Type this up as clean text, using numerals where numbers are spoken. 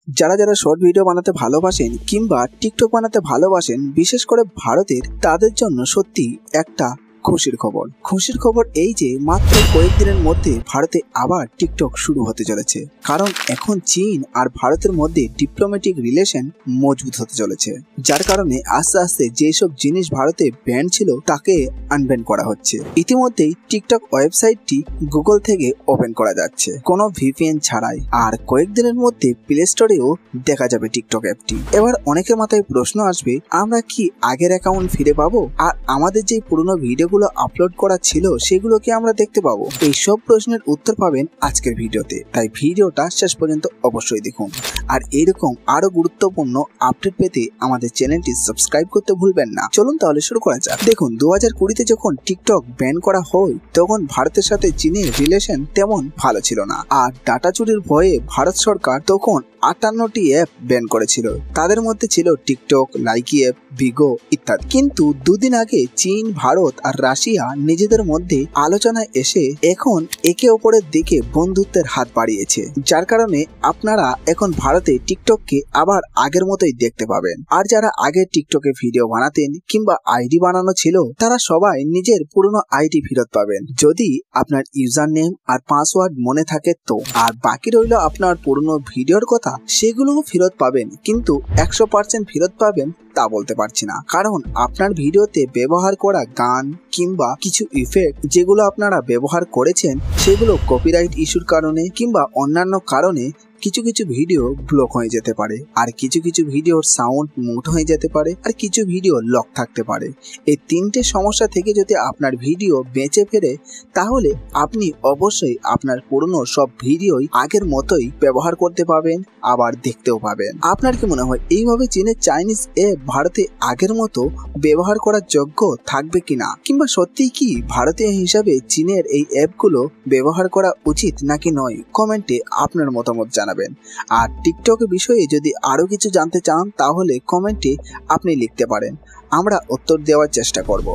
যারা যারা short video বানাতে ভালোবাসেন কিংবা টিকটক বানাতে ভালোবাসেন, বিশেষ করে ভারতের, তাদের জন্য সত্যি একটা খুশির খবর এই যে মাত্র কয়েকদিনের মধ্যে ভারতে আবার টিকটক শুরু হতে চলেছে। কারণ এখন চীন আর ভারতের মধ্যে ডিপ্লোম্যাটিক রিলেশন মজবুত হতে চলেছে, যার কারণে আস্তে আস্তে যেসব জিনিস ভারতে ব্যান ছিল তাকে আনব্যান করা হচ্ছে। ইতিমধ্যেই টিকটক ওয়েবসাইটটি গুগল থেকে ওপেন করা যাচ্ছে কোনো ভিপিএন ছাড়াই, আর কয়েকদিনের মধ্যে প্লে স্টোরেও দেখা যাবে টিকটক অ্যাপটি। এবার অনেকের মাথায় প্রশ্ন আসবে, আমরা কি আগের অ্যাকাউন্ট ফিরে পাবো? আর আমাদের যে পুরনো ভিডিও আপলোড করা ছিল সেগুলো কি আমরা দেখতে পাবো? এই সব প্রশ্নের উত্তর পাবেন আজকের ভিডিওতে, তাই ভিডিওটা শেষ পর্যন্ত অবশ্যই দেখুন। আর এইরকম আরো গুরুত্বপূর্ণ আপডেট পেতে আমাদের চ্যানেলটি সাবস্ক্রাইব করতে ভুলবেন না। চলুন তাহলে শুরু করা যাক। দেখুন, 2020-তে যখন টিকটক ব্যান করা হয় তখন ভারতের সাথে চীনের রিলেশন তেমন ভালো ছিল না, আর ডাটা চুরির ভয়ে ভারত সরকার তখন 58টি অ্যাপ ব্যান করেছিল। তাদের মধ্যে ছিল টিকটক, লাইকি অ্যাপ, বিগো ইত্যাদি। কিন্তু দুদিন আগে চীন, ভারত আর রাশিয়া নিজেদের মধ্যে আলোচনায় এসে এখন একে অপরের দিকে বন্ধুত্বের হাত বাড়িয়েছে, যার কারণে আপনারা এখন ভারতে টিকটককে আবার আগের মতোই দেখতে পাবেন। আর যারা আগে টিকটকে ভিডিও বানাতেন কিংবা আইডি বানানো ছিল, তারা সবাই নিজের পুরনো আইডি ফেরত পাবেন, যদি আপনার ইউজার নেম আর পাসওয়ার্ড মনে থাকে তো। আর বাকি রইল আপনার পুরনো ভিডিওর কথা, সেগুলোও ফেরত পাবেন, কিন্তু 100% ফেরত পাবেন তা বলতে পারছি না। কারণ আপনার ভিডিওতে ব্যবহার করা গান কিংবা কিছু ইফেক্ট যেগুলো আপনারা ব্যবহার করেছেন, সেগুলো কপিরাইট ইস্যুর কারণে কিংবা অন্যান্য কারণে কিছু কিছু ভিডিও ব্লক হয়ে যেতে পারে, আর কিছু কিছু ভিডিওর সাউন্ড মুট হয়ে যেতে পারে, আর কিছু ভিডিও লক থাকতে পারে। এই তিনটে সমস্যা থেকে যদি আপনার ভিডিও বেঁচে ফেরে, তাহলে আপনি অবশ্যই আপনার পুরনো সব ভিডিওই আগের মতোই ব্যবহার করতে পাবেন, আবার দেখতেও পাবেন। আপনার কি মনে হয় এইভাবে চীনের চাইনিজ অ্যাপ ভারতে আগের মতো ব্যবহার করার যোগ্য থাকবে কিনা, কিংবা সত্যিই কি ভারতীয় হিসাবে চীনের এই অ্যাপগুলো ব্যবহার করা উচিত নাকি নয়? কমেন্টে আপনার মতামত জানাবেন। আর টিকটক বিষয়ে যদি আরো কিছু জানতে চান তাহলে কমেন্টে আপনি লিখতে পারেন, আমরা উত্তর দেওয়ার চেষ্টা করব।